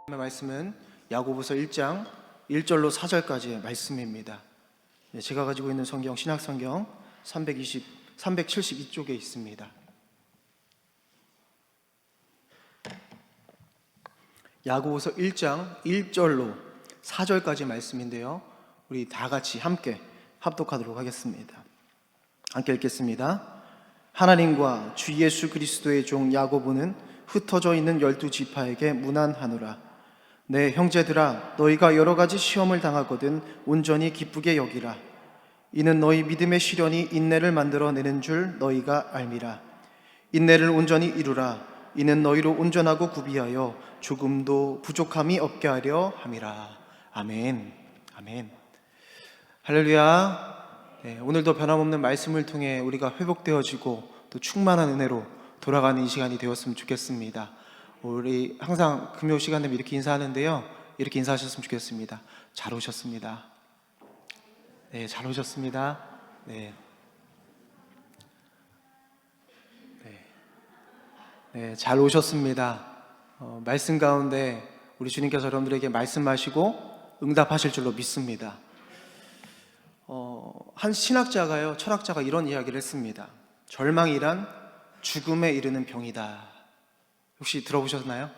말씀은 야고보서 1장 1절로 4절까지의 말씀입니다. 제가 가지고 있는 성경 신약성경 372쪽에 있습니다. 야고보서 1장 1절로 4절까지 말씀인데요, 우리 다 같이 함께 합독하도록 하겠습니다. 함께 읽겠습니다. 하나님과 주 예수 그리스도의 종 야고보는 흩어져 있는 12지파에게 문안하노라. 내 형제들아, 너희가 여러 가지 시험을 당하거든 온전히 기쁘게 여기라. 이는 너희 믿음의 시련이 인내를 만들어내는 줄 너희가 알미라. 인내를 온전히 이루라. 이는 너희로 온전하고 구비하여 조금도 부족함이 없게 하려 함이라. 아멘. 아멘. 할렐루야. 오늘도 변함없는 말씀을 통해 우리가 회복되어지고 또 충만한 은혜로 돌아가는 이 시간이 되었으면 좋겠습니다. 우리 항상 금요 시간 되면 이렇게 인사하는데요, 이렇게 인사하셨으면 좋겠습니다. 잘 오셨습니다. 네, 잘 오셨습니다. 네, 잘 오셨습니다. 말씀 가운데 우리 주님께서 여러분들에게 말씀하시고 응답하실 줄로 믿습니다. 한 신학자가요, 철학자가 이런 이야기를 했습니다. 절망이란 죽음에 이르는 병이다. 혹시 들어보셨나요?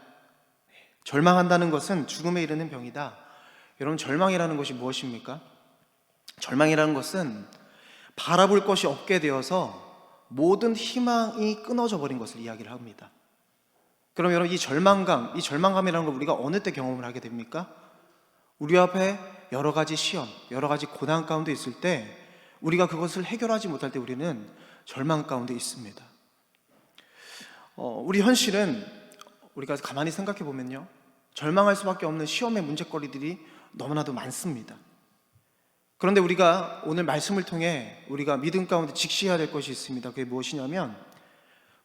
절망한다는 것은 죽음에 이르는 병이다. 여러분, 절망이라는 것이 무엇입니까? 절망이라는 것은 바라볼 것이 없게 되어서 모든 희망이 끊어져 버린 것을 이야기를 합니다. 그럼 여러분, 이 절망감이라는 걸 우리가 어느 때 경험을 하게 됩니까? 우리 앞에 여러 가지 시험, 여러 가지 고난 가운데 있을 때, 우리가 그것을 해결하지 못할 때 우리는 절망 가운데 있습니다. 우리 현실은 우리가 가만히 생각해 보면요, 절망할 수밖에 없는 시험의 문제거리들이 너무나도 많습니다. 그런데 우리가 오늘 말씀을 통해 우리가 믿음 가운데 직시해야 될 것이 있습니다. 그게 무엇이냐면,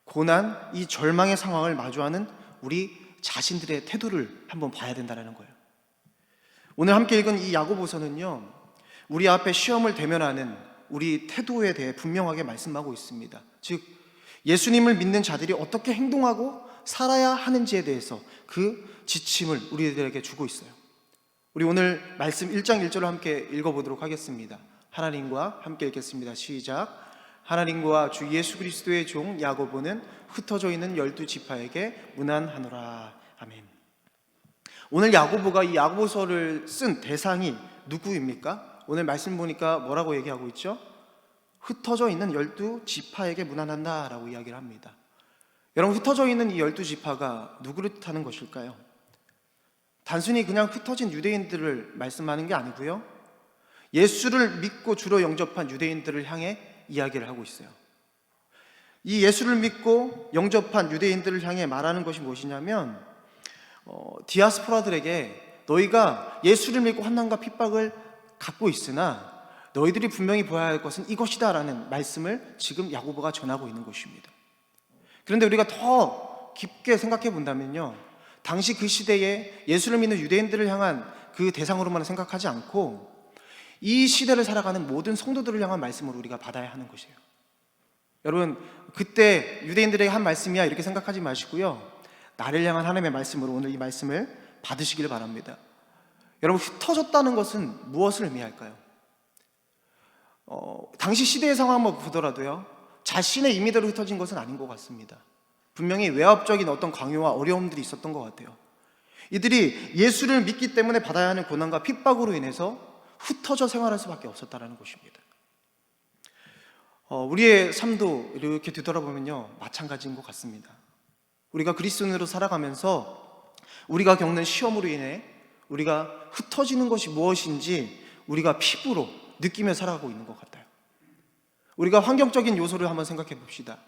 고난, 이 절망의 상황을 마주하는 우리 자신들의 태도를 한번 봐야 된다는 거예요. 오늘 함께 읽은 이 야고보서는요, 우리 앞에 시험을 대면하는 우리 태도에 대해 분명하게 말씀하고 있습니다. 즉, 예수님을 믿는 자들이 어떻게 행동하고 살아야 하는지에 대해서 그 지침을 우리들에게 주고 있어요. 우리 오늘 말씀 1장 1절을 함께 읽어보도록 하겠습니다. 하나님과 함께 읽겠습니다. 시작. 하나님과 주 예수 그리스도의 종 야고보는 흩어져 있는 12지파에게 문안하노라. 아멘. 오늘 야고보가 이 야고보서를 쓴 대상이 누구입니까? 오늘 말씀 보니까 뭐라고 얘기하고 있죠? 흩어져 있는 12지파에게 문안한다 라고 이야기를 합니다. 여러분, 흩어져 있는 이 12지파가 누구를 뜻하는 것일까요? 단순히 그냥 흩어진 유대인들을 말씀하는 게 아니고요, 예수를 믿고 주로 영접한 유대인들을 향해 이야기를 하고 있어요. 이 예수를 믿고 영접한 유대인들을 향해 말하는 것이 무엇이냐면, 디아스포라들에게 너희가 예수를 믿고 환난과 핍박을 갖고 있으나 너희들이 분명히 보아야 할 것은 이것이다 라는 말씀을 지금 야고보가 전하고 있는 것입니다. 그런데 우리가 더 깊게 생각해 본다면요, 당시 그 시대에 예수를 믿는 유대인들을 향한 그 대상으로만 생각하지 않고 이 시대를 살아가는 모든 성도들을 향한 말씀을 우리가 받아야 하는 것이에요. 여러분, 그때 유대인들에게 한 말씀이야 이렇게 생각하지 마시고요, 나를 향한 하나님의 말씀으로 오늘 이 말씀을 받으시길 바랍니다. 여러분, 흩어졌다는 것은 무엇을 의미할까요? 당시 시대의 상황만 보더라도요, 자신의 임의대로 흩어진 것은 아닌 것 같습니다. 분명히 외압적인 어떤 강요와 어려움들이 있었던 것 같아요. 이들이 예수를 믿기 때문에 받아야 하는 고난과 핍박으로 인해서 흩어져 생활할 수밖에 없었다는 것입니다. 우리의 삶도 이렇게 되돌아보면요, 마찬가지인 것 같습니다. 우리가 그리스도인으로 살아가면서 우리가 겪는 시험으로 인해 우리가 흩어지는 것이 무엇인지 우리가 피부로 느끼며 살아가고 있는 것 같아요. 우리가 환경적인 요소를 한번 생각해 봅시다.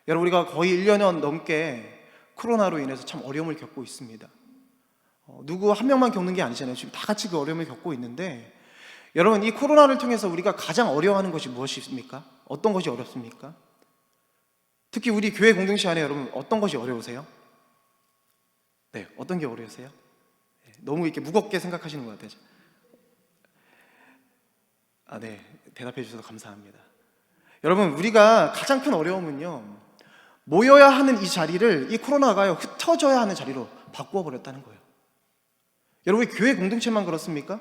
여러분, 우리가 거의 1년 넘게 코로나로 인해서 참 어려움을 겪고 있습니다. 누구 한 명만 겪는 게 아니잖아요. 지금 다 같이 그 어려움을 겪고 있는데, 여러분, 이 코로나를 통해서 우리가 가장 어려워하는 것이 무엇입니까? 어떤 것이 어렵습니까? 특히 우리 교회 공동체 안에 여러분, 어떤 것이 어려우세요? 네, 어떤 게 어려우세요? 너무 이렇게 무겁게 생각하시는 것 같아요. 네, 대답해 주셔서 감사합니다. 여러분, 우리가 가장 큰 어려움은요, 모여야 하는 이 자리를 이 코로나가요, 흩어져야 하는 자리로 바꾸어 버렸다는 거예요. 여러분, 교회 공동체만 그렇습니까?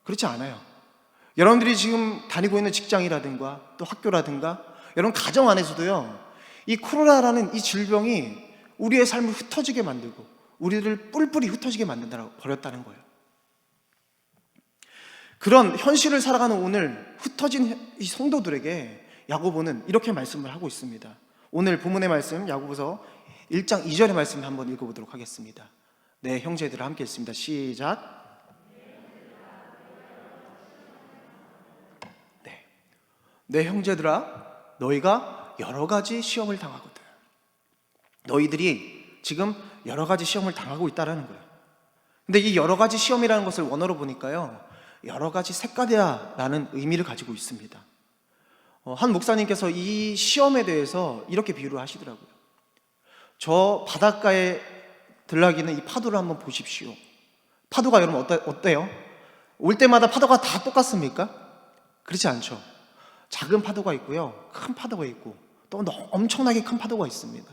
그렇지 않아요. 여러분들이 지금 다니고 있는 직장이라든가 또 학교라든가 여러분 가정 안에서도요, 이 코로나라는 이 질병이 우리의 삶을 흩어지게 만들고 우리를 뿔뿔이 흩어지게 만든다고 버렸다는 거예요. 그런 현실을 살아가는 오늘 흩어진 이 성도들에게 야고보는 이렇게 말씀을 하고 있습니다. 오늘 본문의 말씀 야고보서 1장 2절의 말씀 한번 읽어보도록 하겠습니다. 네, 형제들아 함께 읽습니다. 시작. 네, 형제들아, 너희가 여러 가지 시험을 당하거든. 너희들이 지금 여러 가지 시험을 당하고 있다는 거예요. 근데 이 여러 가지 시험이라는 것을 원어로 보니까요, 여러 가지 색깔이라는 의미를 가지고 있습니다. 한 목사님께서 이 시험에 대해서 이렇게 비유를 하시더라고요. 저 바닷가에 들락이는 이 파도를 한번 보십시오. 파도가 여러분 어때요? 올 때마다 파도가 다 똑같습니까? 그렇지 않죠. 작은 파도가 있고요, 큰 파도가 있고 또 엄청나게 큰 파도가 있습니다.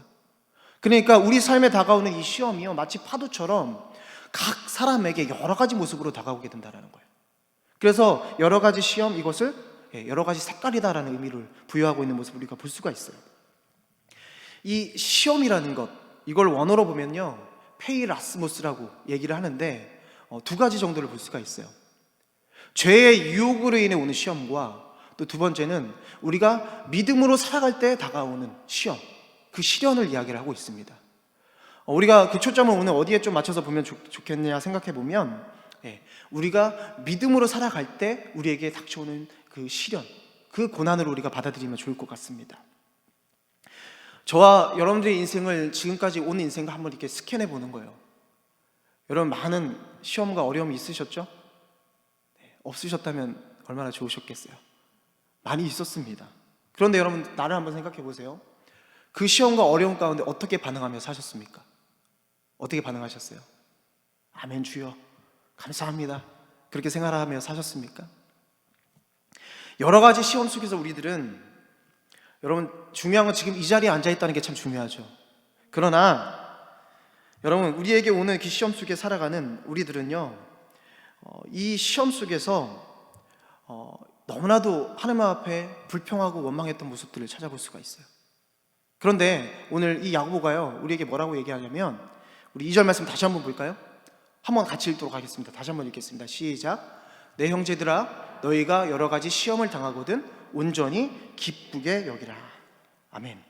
그러니까 우리 삶에 다가오는 이 시험이요, 마치 파도처럼 각 사람에게 여러 가지 모습으로 다가오게 된다는 거예요. 그래서 여러 가지 시험, 이것을 여러 가지 색깔이다라는 의미를 부여하고 있는 모습을 우리가 볼 수가 있어요. 이 시험이라는 것, 이걸 원어로 보면요, 페이라스모스라고 얘기를 하는데 두 가지 정도를 볼 수가 있어요. 죄의 유혹으로 인해 오는 시험과 또 두 번째는 우리가 믿음으로 살아갈 때 다가오는 시험, 그 시련을 이야기를 하고 있습니다. 우리가 그 초점을 오늘 어디에 좀 맞춰서 보면 좋겠냐 생각해 보면, 우리가 믿음으로 살아갈 때 우리에게 닥쳐오는 그 시련, 그 고난을 우리가 받아들이면 좋을 것 같습니다. 저와 여러분들의 인생을 지금까지 온 인생과 한번 이렇게 스캔해 보는 거예요. 여러분, 많은 시험과 어려움이 있으셨죠? 없으셨다면 얼마나 좋으셨겠어요. 많이 있었습니다. 그런데 여러분, 나를 한번 생각해 보세요. 그 시험과 어려움 가운데 어떻게 반응하며 사셨습니까? 어떻게 반응하셨어요? 아멘 주여, 감사합니다, 그렇게 생활하며 사셨습니까? 여러 가지 시험 속에서 우리들은, 여러분, 중요한 건 지금 이 자리에 앉아있다는 게 참 중요하죠. 그러나 여러분, 우리에게 오는 그 시험 속에 살아가는 우리들은요, 이 시험 속에서 너무나도 하나님 앞에 불평하고 원망했던 모습들을 찾아볼 수가 있어요. 그런데 오늘 이 야고보가요, 우리에게 뭐라고 얘기하냐면, 우리 2절 말씀 다시 한번 볼까요? 한번 같이 읽도록 하겠습니다. 다시 한번 읽겠습니다. 시작. 내 형제들아, 너희가 여러 가지 시험을 당하거든 온전히 기쁘게 여기라. 아멘.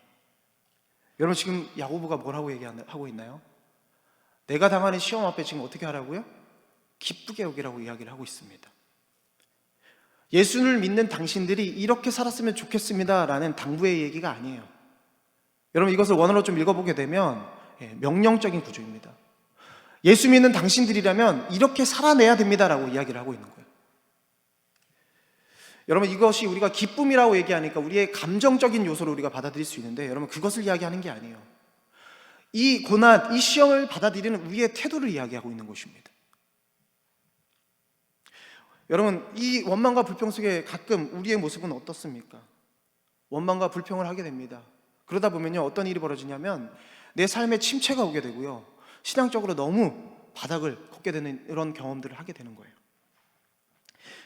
여러분, 지금 야고보가 뭐라고 얘기하고 있나요? 내가 당하는 시험 앞에 지금 어떻게 하라고요? 기쁘게 여기라고 이야기를 하고 있습니다. 예수를 믿는 당신들이 이렇게 살았으면 좋겠습니다 라는 당부의 얘기가 아니에요. 여러분, 이것을 원어로 좀 읽어보게 되면 명령적인 구조입니다. 예수 믿는 당신들이라면 이렇게 살아내야 됩니다 라고 이야기를 하고 있는 거예요. 여러분, 이것이 우리가 기쁨이라고 얘기하니까 우리의 감정적인 요소를 우리가 받아들일 수 있는데, 여러분, 그것을 이야기하는 게 아니에요. 이 고난, 이 시험을 받아들이는 우리의 태도를 이야기하고 있는 것입니다. 여러분, 이 원망과 불평 속에 가끔 우리의 모습은 어떻습니까? 원망과 불평을 하게 됩니다. 그러다 보면요, 어떤 일이 벌어지냐면 내 삶에 침체가 오게 되고요, 신앙적으로 너무 바닥을 걷게 되는 이런 경험들을 하게 되는 거예요.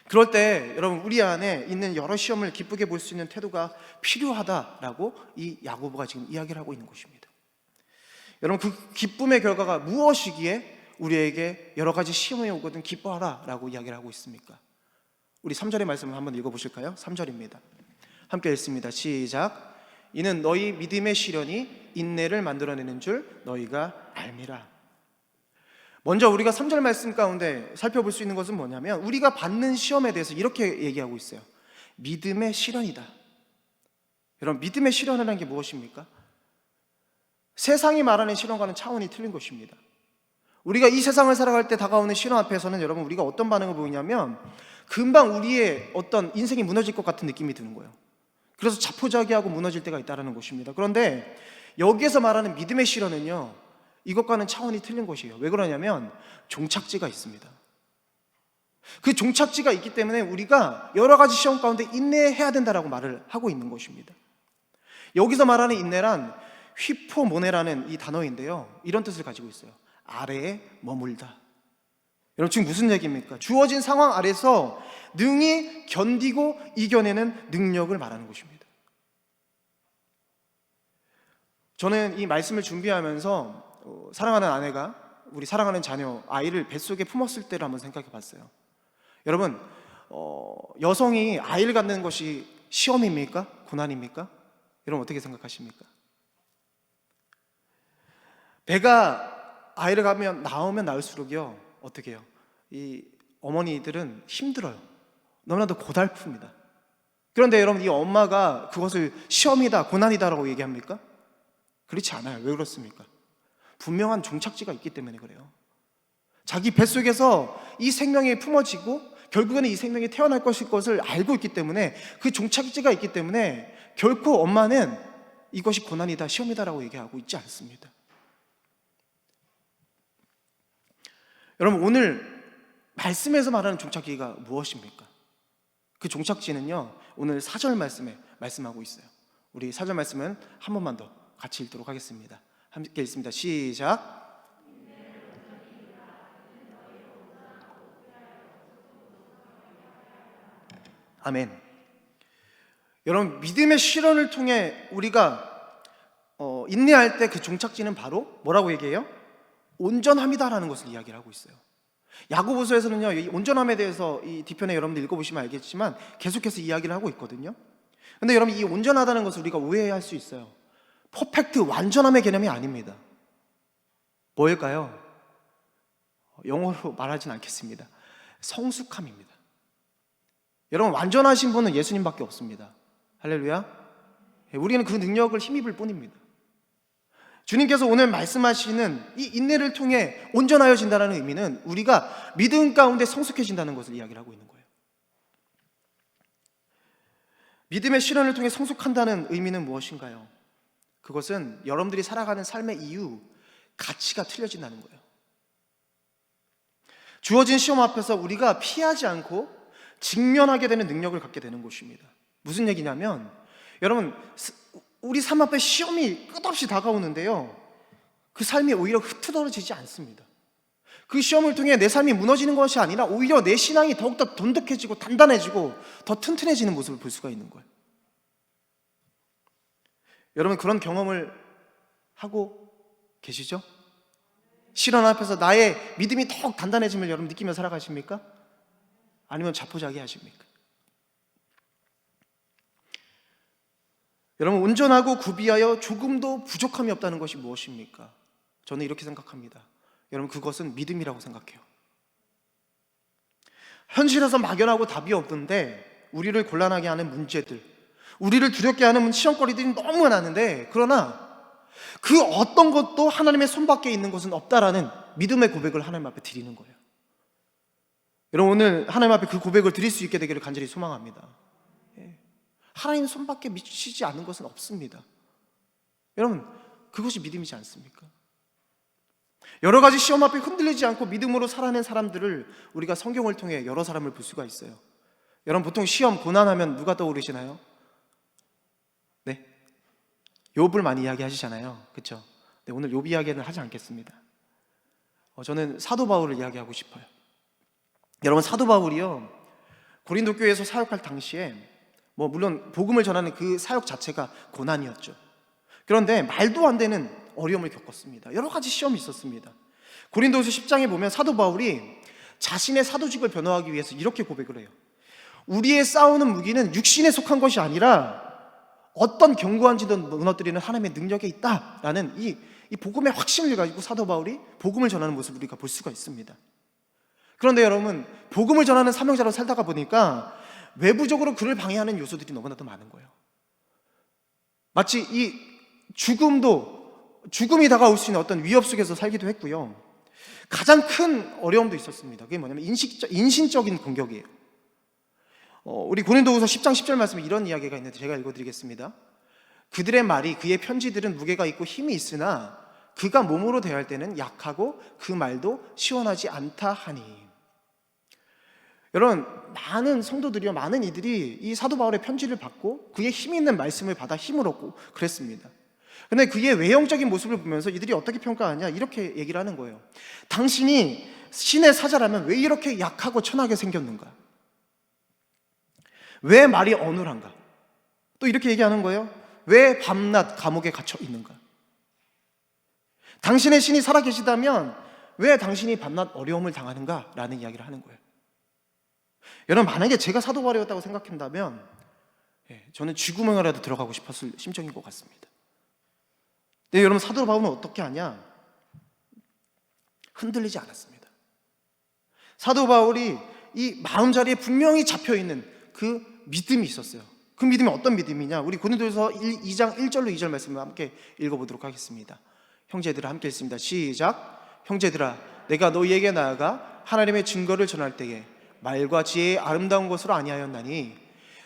그럴 때 여러분, 우리 안에 있는 여러 시험을 기쁘게 볼 수 있는 태도가 필요하다라고 이 야고보가 지금 이야기를 하고 있는 것입니다. 여러분, 그 기쁨의 결과가 무엇이기에 우리에게 여러 가지 시험이 오거든 기뻐하라 라고 이야기를 하고 있습니까? 우리 3절의 말씀을 한번 읽어보실까요? 3절입니다. 함께 읽습니다. 시작. 이는 너희 믿음의 시련이 인내를 만들어내는 줄 너희가 알미라. 먼저 우리가 3절 말씀 가운데 살펴볼 수 있는 것은 뭐냐면, 우리가 받는 시험에 대해서 이렇게 얘기하고 있어요. 믿음의 시련이다. 여러분, 믿음의 시련이라는 게 무엇입니까? 세상이 말하는 시련과는 차원이 틀린 것입니다. 우리가 이 세상을 살아갈 때 다가오는 시련 앞에서는 여러분, 우리가 어떤 반응을 보이냐면 금방 우리의 어떤 인생이 무너질 것 같은 느낌이 드는 거예요. 그래서 자포자기하고 무너질 때가 있다는 것입니다. 그런데 여기에서 말하는 믿음의 시련은요, 이것과는 차원이 틀린 것이에요. 왜 그러냐면 종착지가 있습니다. 그 종착지가 있기 때문에 우리가 여러 가지 시험 가운데 인내해야 된다라고 말을 하고 있는 것입니다. 여기서 말하는 인내란 휘포모네라는 이 단어인데요, 이런 뜻을 가지고 있어요. 아래에 머물다. 여러분 지금 무슨 얘기입니까? 주어진 상황 아래서 능히 견디고 이겨내는 능력을 말하는 것입니다. 저는 이 말씀을 준비하면서 사랑하는 아내가 우리 사랑하는 자녀 아이를 뱃속에 품었을 때를 한번 생각해 봤어요. 여러분 여성이 아이를 갖는 것이 시험입니까? 고난입니까? 여러분 어떻게 생각하십니까? 배가 아이를 낳으면 낳을수록요 어떻게 해요? 이 어머니들은 힘들어요. 너무나도 고달픕니다. 그런데 여러분 이 엄마가 그것을 시험이다 고난이다라고 얘기합니까? 그렇지 않아요. 왜 그렇습니까? 분명한 종착지가 있기 때문에 그래요. 자기 뱃속에서 이 생명이 품어지고 결국에는 이 생명이 태어날 것을 알고 있기 때문에 그 종착지가 있기 때문에 결코 엄마는 이것이 고난이다 시험이다라고 얘기하고 있지 않습니다. 여러분 오늘 말씀에서 말하는 종착지가 무엇입니까? 그 종착지는요 오늘 4절 말씀에 말씀하고 있어요. 우리 4절 말씀은 한 번만 더 같이 읽도록 하겠습니다. 함께 읽습니다. 시작. 아멘. 여러분 믿음의 실현을 통해 우리가 인내할 때 그 종착지는 바로 뭐라고 얘기해요? 온전함이다라는 것을 이야기를 하고 있어요. 야고보서에서는요 이 온전함에 대해서 이 뒤편에 여러분들 읽어보시면 알겠지만 계속해서 이야기를 하고 있거든요. 근데 여러분 이 온전하다는 것을 우리가 오해할 수 있어요. 퍼펙트 완전함의 개념이 아닙니다. 뭐일까요? 영어로 말하진 않겠습니다. 성숙함입니다. 여러분 완전하신 분은 예수님밖에 없습니다. 할렐루야. 우리는 그 능력을 힘입을 뿐입니다. 주님께서 오늘 말씀하시는 이 인내를 통해 온전하여진다는 의미는 우리가 믿음 가운데 성숙해진다는 것을 이야기를 하고 있는 거예요. 믿음의 실현을 통해 성숙한다는 의미는 무엇인가요? 그것은 여러분들이 살아가는 삶의 이유, 가치가 틀려진다는 거예요. 주어진 시험 앞에서 우리가 피하지 않고 직면하게 되는 능력을 갖게 되는 것입니다. 무슨 얘기냐면 여러분 우리 삶 앞에 시험이 끝없이 다가오는데요 그 삶이 오히려 흐트러지지 않습니다. 그 시험을 통해 내 삶이 무너지는 것이 아니라 오히려 내 신앙이 더욱더 돈독해지고 단단해지고 더 튼튼해지는 모습을 볼 수가 있는 거예요. 여러분 그런 경험을 하고 계시죠? 시련 앞에서 나의 믿음이 더욱 단단해짐을 여러분 느끼며 살아가십니까? 아니면 자포자기 하십니까? 여러분 온전하고 구비하여 조금도 부족함이 없다는 것이 무엇입니까? 저는 이렇게 생각합니다. 여러분 그것은 믿음이라고 생각해요. 현실에서 막연하고 답이 없는데 우리를 곤란하게 하는 문제들, 우리를 두렵게 하는 시험거리들이 너무 많은데 그러나 그 어떤 것도 하나님의 손밖에 있는 것은 없다라는 믿음의 고백을 하나님 앞에 드리는 거예요. 여러분 오늘 하나님 앞에 그 고백을 드릴 수 있게 되기를 간절히 소망합니다. 하나님 손밖에 미치지 않는 것은 없습니다. 여러분 그것이 믿음이지 않습니까? 여러 가지 시험 앞에 흔들리지 않고 믿음으로 살아낸 사람들을 우리가 성경을 통해 여러 사람을 볼 수가 있어요. 여러분 보통 시험 고난하면 누가 떠오르시나요? 네, 욥을 많이 이야기하시잖아요. 그렇죠? 네, 오늘 욥 이야기는 하지 않겠습니다. 저는 사도 바울을 이야기하고 싶어요. 여러분 사도 바울이요 고린도 교회에서 사역할 당시에 물론 복음을 전하는 그 사역 자체가 고난이었죠. 그런데 말도 안 되는 어려움을 겪었습니다. 여러 가지 시험이 있었습니다. 고린도후서 10장에 보면 사도 바울이 자신의 사도직을 변호하기 위해서 이렇게 고백을 해요. 우리의 싸우는 무기는 육신에 속한 것이 아니라 어떤 견고한 지도 무너뜨리는 하나님의 능력에 있다라는 이 복음의 확신을 가지고 사도 바울이 복음을 전하는 모습을 우리가 볼 수가 있습니다. 그런데 여러분 복음을 전하는 사명자로 살다가 보니까 외부적으로 그를 방해하는 요소들이 너무나도 많은 거예요. 마치 이 죽음이 다가올 수 있는 어떤 위협 속에서 살기도 했고요. 가장 큰 어려움도 있었습니다. 그게 뭐냐면 인신적인 공격이에요. 우리 고린도후서 10장 10절 말씀에 이런 이야기가 있는데 제가 읽어드리겠습니다. 그들의 말이 그의 편지들은 무게가 있고 힘이 있으나 그가 몸으로 대할 때는 약하고 그 말도 시원하지 않다 하니. 여러분 많은 성도들이요 많은 이들이 이 사도 바울의 편지를 받고 그의 힘 있는 말씀을 받아 힘을 얻고 그랬습니다. 근데 그의 외형적인 모습을 보면서 이들이 어떻게 평가하냐, 이렇게 얘기를 하는 거예요. 당신이 신의 사자라면 왜 이렇게 약하고 천하게 생겼는가? 왜 말이 어눌한가? 또 이렇게 얘기하는 거예요. 왜 밤낮 감옥에 갇혀 있는가? 당신의 신이 살아계시다면 왜 당신이 밤낮 어려움을 당하는가? 라는 이야기를 하는 거예요. 여러분, 만약에 제가 사도 바울이었다고 생각한다면 저는 쥐구멍이라도 들어가고 싶었을 심정인 것 같습니다. 근데 여러분, 사도 바울은 어떻게 하냐? 흔들리지 않았습니다. 사도 바울이 이 마음자리에 분명히 잡혀있는 그 믿음이 있었어요. 그 믿음이 어떤 믿음이냐? 우리 고린도전서 2장 1절로 2절 말씀을 함께 읽어보도록 하겠습니다. 형제들아, 함께 읽습니다. 시작. 형제들아, 내가 너희에게 나아가 하나님의 증거를 전할 때에 말과 지혜의 아름다운 것으로 아니하였나니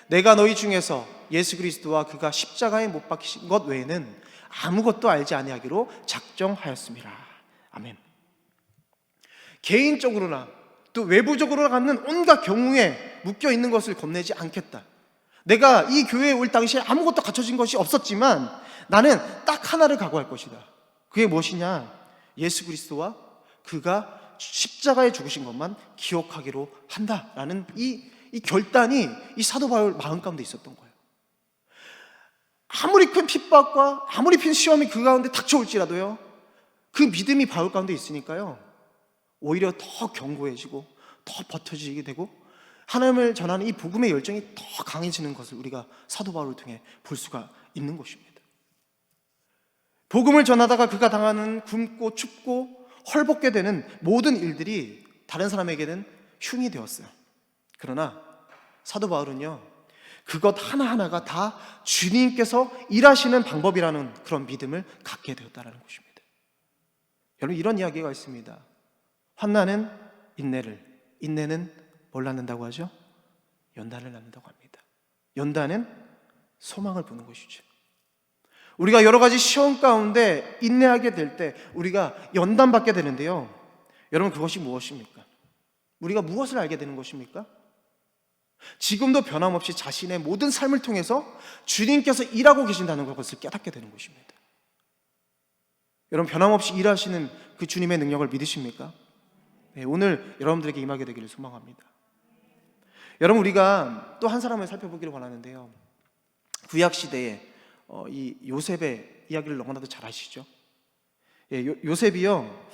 내가 너희 중에서 예수 그리스도와 그가 십자가에 못 박히신 것 외에는 아무것도 알지 아니하기로 작정하였습니다. 아멘. 개인적으로나 또 외부적으로 갖는 온갖 경우에 묶여 있는 것을 겁내지 않겠다. 내가 이 교회에 올 당시에 아무것도 갖춰진 것이 없었지만 나는 딱 하나를 각오할 것이다. 그게 무엇이냐? 예수 그리스도와 그가 십자가에 죽으신 것만 기억하기로 한다라는 이 결단이 이 사도 바울 마음 가운데 있었던 거예요. 아무리 큰 핍박과 아무리 큰 시험이 그 가운데 닥쳐올지라도요, 그 믿음이 바울 가운데 있으니까요, 오히려 더 견고해지고 더 버텨지게 되고 하나님을 전하는 이 복음의 열정이 더 강해지는 것을 우리가 사도 바울을 통해 볼 수가 있는 것입니다. 복음을 전하다가 그가 당하는 굶고 춥고 헐벗게 되는 모든 일들이 다른 사람에게는 흉이 되었어요. 그러나 사도 바울은요, 그것 하나하나가 다 주님께서 일하시는 방법이라는 그런 믿음을 갖게 되었다는 것입니다. 여러분, 이런 이야기가 있습니다. 환난은 인내를, 인내는 뭘 낳는다고 하죠? 연단을 낳는다고 합니다. 연단은 소망을 보는 것이죠. 우리가 여러 가지 시험 가운데 인내하게 될 때 우리가 연단받게 되는데요, 여러분, 그것이 무엇입니까? 우리가 무엇을 알게 되는 것입니까? 지금도 변함없이 자신의 모든 삶을 통해서 주님께서 일하고 계신다는 것을 깨닫게 되는 것입니다. 여러분, 변함없이 일하시는 그 주님의 능력을 믿으십니까? 네, 오늘 여러분들에게 임하게 되기를 소망합니다. 여러분, 우리가 또 한 사람을 살펴보기를 원하는데요, 구약시대에 이 요셉의 이야기를 너무나도 잘 아시죠? 요셉이요,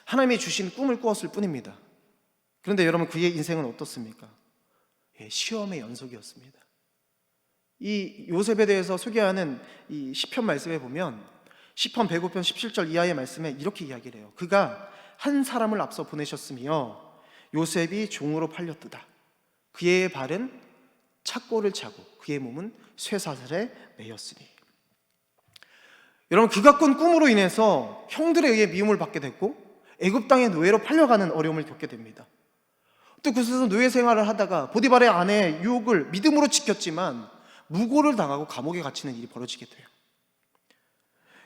하나님이 주신 꿈을 꾸었을 뿐입니다. 그런데 여러분, 그의 인생은 어떻습니까? 시험의 연속이었습니다. 이 요셉에 대해서 소개하는 이 시편 말씀에 보면 시편 105편 17절 이하의 말씀에 이렇게 이야기를 해요. 그가 한 사람을 앞서 보내셨으며 요셉이 종으로 팔렸도다. 그의 발은 착고를 차고 그의 몸은 쇠사슬에 매였으니. 여러분, 그가 꾼 꿈으로 인해서 형들에 의해 미움을 받게 됐고 애굽 땅의 노예로 팔려가는 어려움을 겪게 됩니다. 또 그곳에서 노예 생활을 하다가 보디발의 아내의 유혹을 믿음으로 지켰지만 무고를 당하고 감옥에 갇히는 일이 벌어지게 돼요.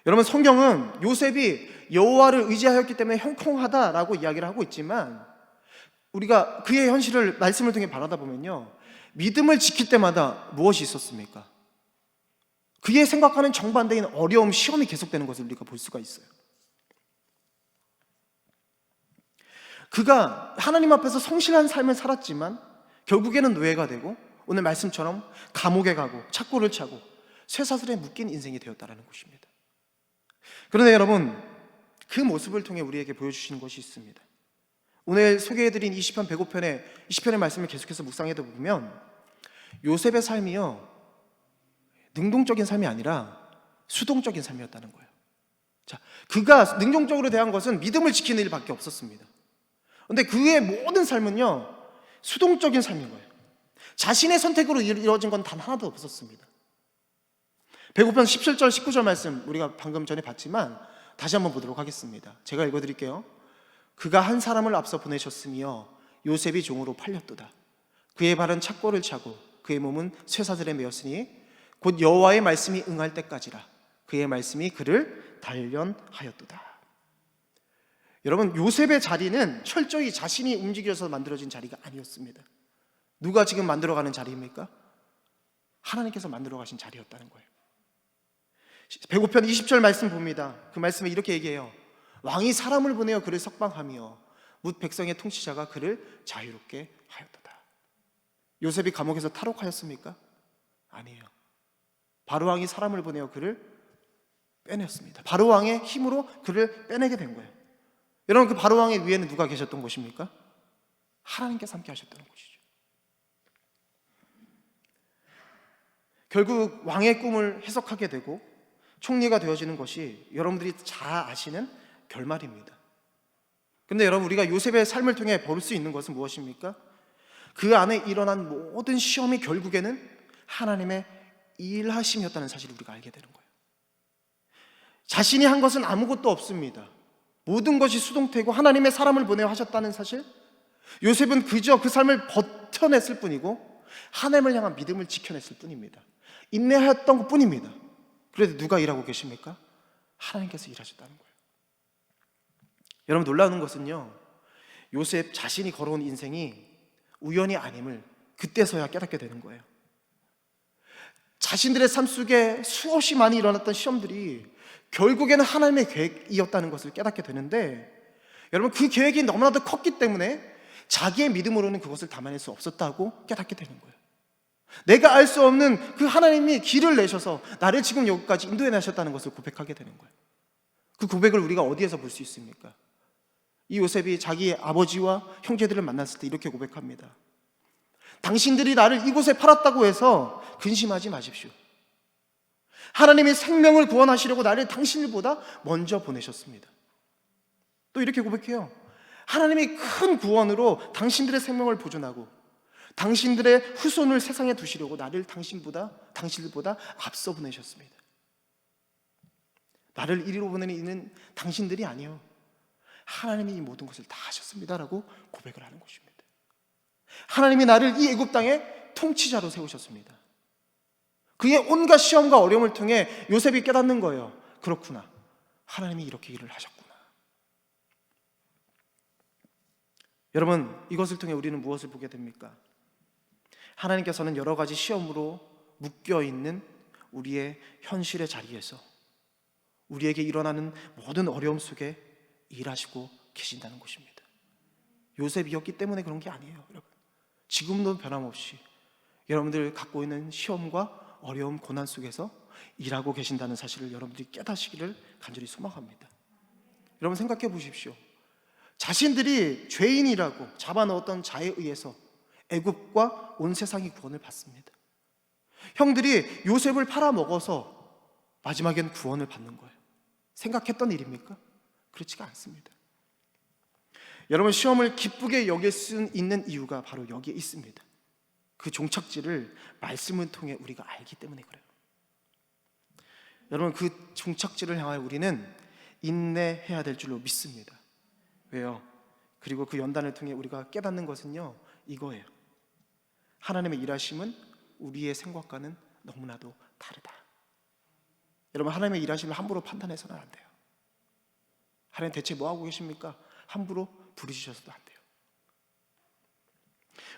여러분, 성경은 요셉이 여호와를 의지하였기 때문에 형통하다라고 이야기를 하고 있지만 우리가 그의 현실을 말씀을 통해 바라다 보면요, 믿음을 지킬 때마다 무엇이 있었습니까? 그의 생각하는 정반대인 어려움, 시험이 계속되는 것을 우리가 볼 수가 있어요. 그가 하나님 앞에서 성실한 삶을 살았지만 결국에는 노예가 되고 오늘 말씀처럼 감옥에 가고 착고를 차고 쇠사슬에 묶인 인생이 되었다는 것입니다. 그런데 여러분, 그 모습을 통해 우리에게 보여주시는 것이 있습니다. 오늘 소개해드린 20편 105편의 20편의 말씀을 계속해서 묵상해 보면 요셉의 삶이요, 능동적인 삶이 아니라 수동적인 삶이었다는 거예요. 자, 그가 능동적으로 대한 것은 믿음을 지키는 일밖에 없었습니다. 그런데 그의 모든 삶은요, 수동적인 삶인 거예요. 자신의 선택으로 이루어진 건 단 하나도 없었습니다. 105편 17절 19절 말씀 우리가 방금 전에 봤지만 다시 한번 보도록 하겠습니다. 제가 읽어드릴게요. 그가 한 사람을 앞서 보내셨으며 요셉이 종으로 팔렸도다. 그의 발은 착고를 차고 그의 몸은 쇠사슬에 매였으니 곧 여호와의 말씀이 응할 때까지라. 그의 말씀이 그를 단련하였도다. 여러분, 요셉의 자리는 철저히 자신이 움직여서 만들어진 자리가 아니었습니다. 누가 지금 만들어가는 자리입니까? 하나님께서 만들어 가신 자리였다는 거예요. 배고편 20절 말씀 봅니다. 그 말씀에 이렇게 얘기해요. 왕이 사람을 보내어 그를 석방하며 뭇 백성의 통치자가 그를 자유롭게 하였도다. 요셉이 감옥에서 탈옥하였습니까? 아니에요. 바로왕이 사람을 보내어 그를 빼냈습니다. 바로왕의 힘으로 그를 빼내게 된 거예요. 여러분, 그 바로왕의 위에는 누가 계셨던 것입니까? 하나님께서 함께 하셨다는 것이죠. 결국 왕의 꿈을 해석하게 되고 총리가 되어지는 것이 여러분들이 잘 아시는 결말입니다. 근데 여러분, 우리가 요셉의 삶을 통해 볼 수 있는 것은 무엇입니까? 그 안에 일어난 모든 시험이 결국에는 하나님의 일하심이었다는 사실을 우리가 알게 되는 거예요. 자신이 한 것은 아무것도 없습니다. 모든 것이 수동태고 하나님의 사람을 보내어 하셨다는 사실, 요셉은 그저 그 삶을 버텨냈을 뿐이고 하나님을 향한 믿음을 지켜냈을 뿐입니다. 인내하였던 것 뿐입니다. 그래도 누가 일하고 계십니까? 하나님께서 일하셨다는 거예요. 여러분, 놀라운 것은요, 요셉 자신이 걸어온 인생이 우연이 아님을 그때서야 깨닫게 되는 거예요. 자신들의 삶 속에 수없이 많이 일어났던 시험들이 결국에는 하나님의 계획이었다는 것을 깨닫게 되는데, 여러분, 그 계획이 너무나도 컸기 때문에 자기의 믿음으로는 그것을 담아낼 수 없었다고 깨닫게 되는 거예요. 내가 알 수 없는 그 하나님이 길을 내셔서 나를 지금 여기까지 인도해 나셨다는 것을 고백하게 되는 거예요. 그 고백을 우리가 어디에서 볼 수 있습니까? 이 요셉이 자기 아버지와 형제들을 만났을 때 이렇게 고백합니다. 당신들이 나를 이곳에 팔았다고 해서 근심하지 마십시오. 하나님이 생명을 구원하시려고 나를 당신들보다 먼저 보내셨습니다. 또 이렇게 고백해요. 하나님이 큰 구원으로 당신들의 생명을 보존하고 당신들의 후손을 세상에 두시려고 나를 당신들보다 앞서 보내셨습니다. 나를 이리로 보내는 이는 당신들이 아니요, 하나님이 이 모든 것을 다 하셨습니다라고 고백을 하는 것입니다. 하나님이 나를 이 애굽 땅의 통치자로 세우셨습니다. 그의 온갖 시험과 어려움을 통해 요셉이 깨닫는 거예요. 그렇구나, 하나님이 이렇게 일을 하셨구나. 여러분, 이것을 통해 우리는 무엇을 보게 됩니까? 하나님께서는 여러 가지 시험으로 묶여있는 우리의 현실의 자리에서 우리에게 일어나는 모든 어려움 속에 일하시고 계신다는 것입니다. 요셉이었기 때문에 그런 게 아니에요. 여러분, 지금도 변함없이 여러분들 갖고 있는 시험과 어려움, 고난 속에서 일하고 계신다는 사실을 여러분들이 깨닫시기를 간절히 소망합니다. 여러분, 생각해 보십시오. 자신들이 죄인이라고 잡아넣었던 자에 의해서 애굽과 온 세상이 구원을 받습니다. 형들이 요셉을 팔아먹어서 마지막엔 구원을 받는 거예요. 생각했던 일입니까? 그렇지가 않습니다. 여러분, 시험을 기쁘게 여길 수 있는 이유가 바로 여기에 있습니다. 그 종착지를 말씀을 통해 우리가 알기 때문에 그래요. 여러분, 그 종착지를 향하여 우리는 인내해야 될 줄로 믿습니다. 왜요? 그리고 그 연단을 통해 우리가 깨닫는 것은요, 이거예요. 하나님의 일하심은 우리의 생각과는 너무나도 다르다. 여러분, 하나님의 일하심을 함부로 판단해서는 안 돼요. 하나님 대체 뭐 하고 계십니까? 함부로 부르시셔서도 안 돼요.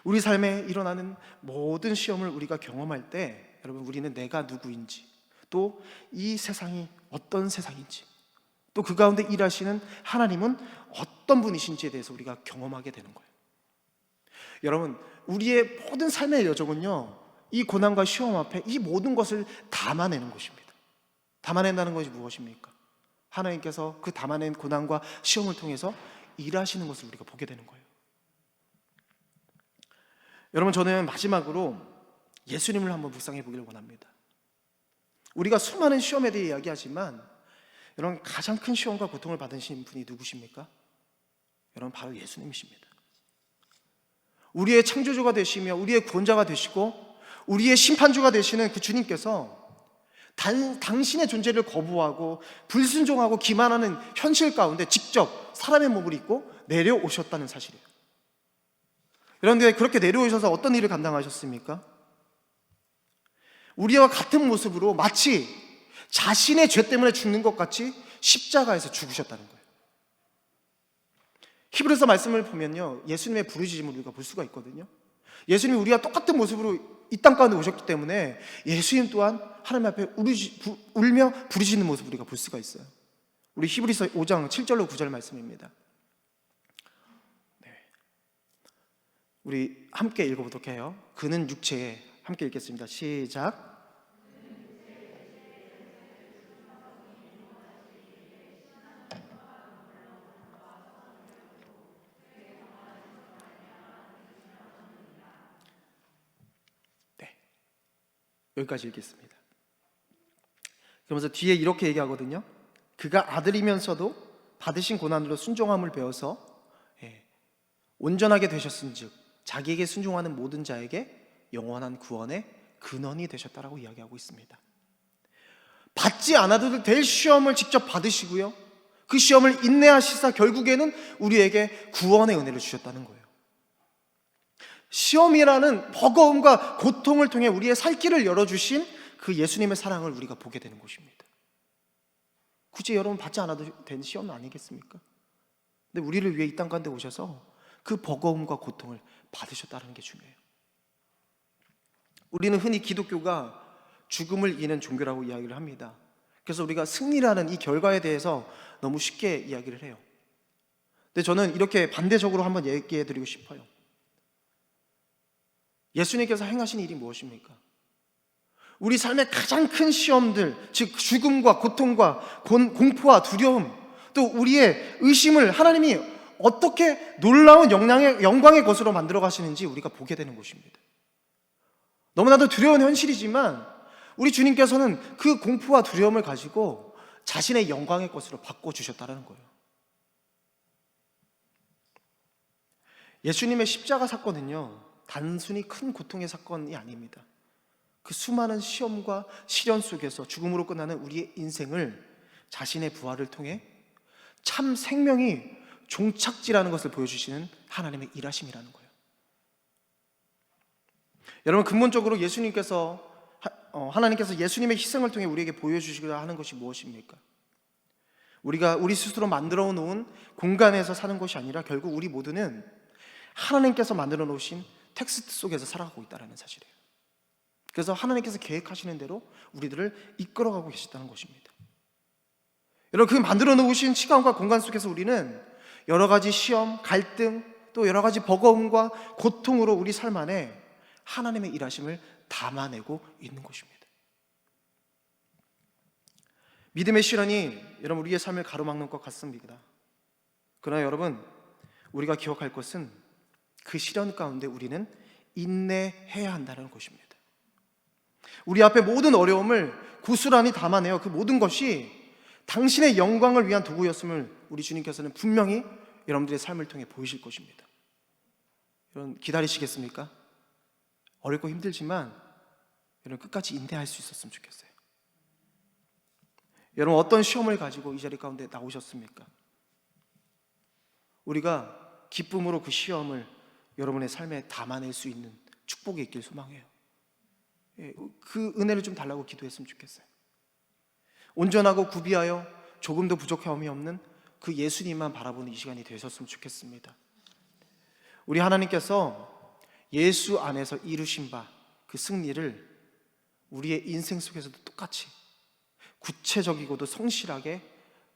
우리 삶에 일어나는 모든 시험을 우리가 경험할 때, 여러분, 우리는 내가 누구인지, 또 이 세상이 어떤 세상인지, 또 그 가운데 일하시는 하나님은 어떤 분이신지에 대해서 우리가 경험하게 되는 거예요. 여러분, 우리의 모든 삶의 여정은요, 이 고난과 시험 앞에 이 모든 것을 담아내는 것입니다. 담아낸다는 것이 무엇입니까? 하나님께서 그 담아낸 고난과 시험을 통해서 일하시는 것을 우리가 보게 되는 거예요. 여러분, 저는 마지막으로 예수님을 한번 묵상해 보기를 원합니다. 우리가 수많은 시험에 대해 이야기하지만, 여러분, 가장 큰 시험과 고통을 받으신 분이 누구십니까? 여러분, 바로 예수님이십니다. 우리의 창조주가 되시며 우리의 구원자가 되시고 우리의 심판주가 되시는 그 주님께서 당신의 존재를 거부하고 불순종하고 기만하는 현실 가운데 직접 사람의 몸을 입고 내려오셨다는 사실이에요. 여러분들, 그렇게 내려오셔서 어떤 일을 감당하셨습니까? 우리와 같은 모습으로 마치 자신의 죄 때문에 죽는 것 같이 십자가에서 죽으셨다는 거예요. 히브리서 말씀을 보면요, 예수님의 부르짖음을 우리가 볼 수가 있거든요. 예수님이 우리와 똑같은 모습으로 이 땅 가운데 오셨기 때문에 예수님 또한 하나님 앞에 울며 부르짖는 모습을 우리가 볼 수가 있어요. 우리 히브리서 5장 7절로 9절 말씀입니다. 네. 우리 함께 읽어보도록 해요. 그는 육체에, 함께 읽겠습니다. 시작. 여기까지 읽겠습니다. 그러면서 뒤에 이렇게 얘기하거든요. 그가 아들이면서도 받으신 고난으로 순종함을 배워서 온전하게 되셨은즉 자기에게 순종하는 모든 자에게 영원한 구원의 근원이 되셨다라고 이야기하고 있습니다. 받지 않아도 될 시험을 직접 받으시고요, 그 시험을 인내하시사 결국에는 우리에게 구원의 은혜를 주셨다는 거예요. 시험이라는 버거움과 고통을 통해 우리의 살 길을 열어주신 그 예수님의 사랑을 우리가 보게 되는 것입니다. 굳이 여러분 받지 않아도 되는 시험은 아니겠습니까? 근데 우리를 위해 이 땅 가운데 오셔서 그 버거움과 고통을 받으셨다는 게 중요해요. 우리는 흔히 기독교가 죽음을 이는 종교라고 이야기를 합니다. 그래서 우리가 승리라는 이 결과에 대해서 너무 쉽게 이야기를 해요. 근데 저는 이렇게 반대적으로 한번 얘기해 드리고 싶어요. 예수님께서 행하신 일이 무엇입니까? 우리 삶의 가장 큰 시험들, 즉 죽음과 고통과 공포와 두려움, 또 우리의 의심을 하나님이 어떻게 놀라운 영광의 것으로 만들어 가시는지 우리가 보게 되는 것입니다. 너무나도 두려운 현실이지만 우리 주님께서는 그 공포와 두려움을 가지고 자신의 영광의 것으로 바꿔주셨다는 거예요. 예수님의 십자가 사건은요, 단순히 큰 고통의 사건이 아닙니다. 그 수많은 시험과 시련 속에서 죽음으로 끝나는 우리의 인생을 자신의 부활을 통해 참 생명이 종착지라는 것을 보여주시는 하나님의 일하심이라는 거예요. 여러분, 근본적으로 하나님께서 예수님의 희생을 통해 우리에게 보여주시고자 하는 것이 무엇입니까? 우리가 우리 스스로 만들어 놓은 공간에서 사는 것이 아니라 결국 우리 모두는 하나님께서 만들어 놓으신 텍스트 속에서 살아가고 있다는 사실이에요. 그래서 하나님께서 계획하시는 대로 우리들을 이끌어가고 계시다는 것입니다. 여러분, 그 만들어 놓으신 시간과 공간 속에서 우리는 여러 가지 시험, 갈등, 또 여러 가지 버거움과 고통으로 우리 삶 안에 하나님의 일하심을 담아내고 있는 것입니다. 믿음의 시련이 여러분 우리의 삶을 가로막는 것 같습니다. 그러나 여러분, 우리가 기억할 것은 그 시련 가운데 우리는 인내해야 한다는 것입니다. 우리 앞에 모든 어려움을 고스란히 담아내어 그 모든 것이 당신의 영광을 위한 도구였음을 우리 주님께서는 분명히 여러분들의 삶을 통해 보이실 것입니다. 여러분, 기다리시겠습니까? 어렵고 힘들지만 여러분 끝까지 인내할 수 있었으면 좋겠어요. 여러분, 어떤 시험을 가지고 이 자리 가운데 나오셨습니까? 우리가 기쁨으로 그 시험을 여러분의 삶에 담아낼 수 있는 축복이 있길 소망해요. 그 은혜를 좀 달라고 기도했으면 좋겠어요. 온전하고 구비하여 조금도 부족함이 없는 그 예수님만 바라보는 이 시간이 되셨으면 좋겠습니다. 우리 하나님께서 예수 안에서 이루신 바 그 승리를 우리의 인생 속에서도 똑같이 구체적이고도 성실하게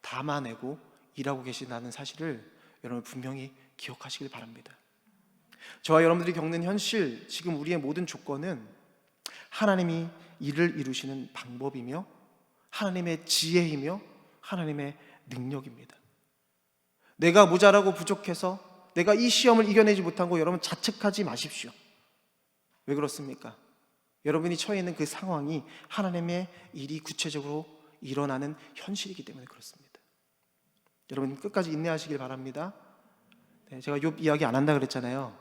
담아내고 일하고 계신다는 사실을 여러분 분명히 기억하시길 바랍니다. 저와 여러분들이 겪는 현실, 지금 우리의 모든 조건은 하나님이 일을 이루시는 방법이며 하나님의 지혜이며 하나님의 능력입니다. 내가 모자라고 부족해서 내가 이 시험을 이겨내지 못한 거 여러분 자책하지 마십시오. 왜 그렇습니까? 여러분이 처해 있는 그 상황이 하나님의 일이 구체적으로 일어나는 현실이기 때문에 그렇습니다. 여러분 끝까지 인내하시길 바랍니다. 제가 욥 이야기 안 한다 그랬잖아요.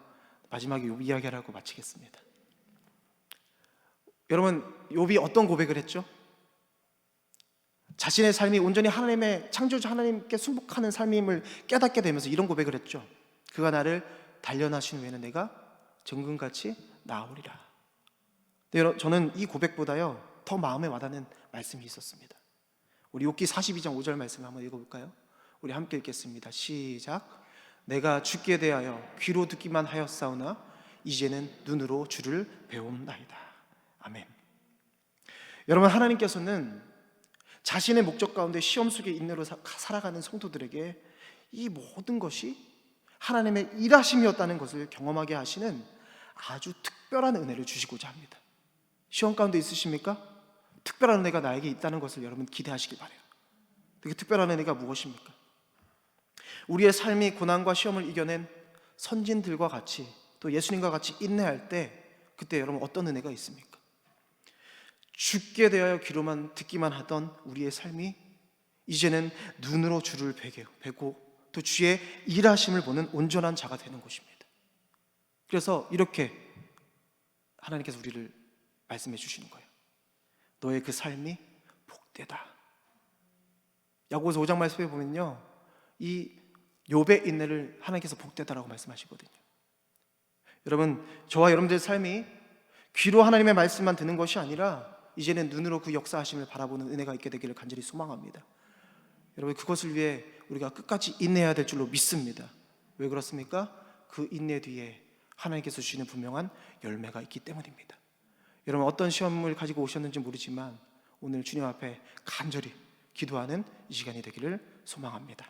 마지막에 욥 이야기하라고 마치겠습니다. 여러분, 욥이 어떤 고백을 했죠? 자신의 삶이 온전히 하나님의 창조주 하나님께 순복하는 삶임을 깨닫게 되면서 이런 고백을 했죠. 그가 나를 단련하신 후에는 내가 정금같이 나으리라. 저는 이 고백보다요 더 마음에 와닿는 말씀이 있었습니다. 우리 욥기 42장 5절 말씀 한번 읽어볼까요? 우리 함께 읽겠습니다. 시작. 내가 주께 대하여 귀로 듣기만 하였사오나 이제는 눈으로 주를 배움나이다. 아멘. 여러분, 하나님께서는 자신의 목적 가운데 시험 속의 인내로 살아가는 성도들에게 이 모든 것이 하나님의 일하심이었다는 것을 경험하게 하시는 아주 특별한 은혜를 주시고자 합니다. 시험 가운데 있으십니까? 특별한 은혜가 나에게 있다는 것을 여러분 기대하시기 바라요. 그 특별한 은혜가 무엇입니까? 우리의 삶이 고난과 시험을 이겨낸 선진들과 같이, 또 예수님과 같이 인내할 때, 그때 여러분 어떤 은혜가 있습니까? 죽게 대하여 귀로만 듣기만 하던 우리의 삶이 이제는 눈으로 주를 베고 또 주의 일하심을 보는 온전한 자가 되는 것입니다. 그래서 이렇게 하나님께서 우리를 말씀해 주시는 거예요. 너의 그 삶이 복되다. 야고보서 5장 말씀에 보면요, 이 욥의 인내를 하나님께서 복되다라고 말씀하시거든요. 여러분, 저와 여러분들의 삶이 귀로 하나님의 말씀만 듣는 것이 아니라 이제는 눈으로 그 역사하심을 바라보는 은혜가 있게 되기를 간절히 소망합니다. 여러분, 그것을 위해 우리가 끝까지 인내해야 될 줄로 믿습니다. 왜 그렇습니까? 그 인내 뒤에 하나님께서 주시는 분명한 열매가 있기 때문입니다. 여러분, 어떤 시험을 가지고 오셨는지 모르지만 오늘 주님 앞에 간절히 기도하는 이 시간이 되기를 소망합니다.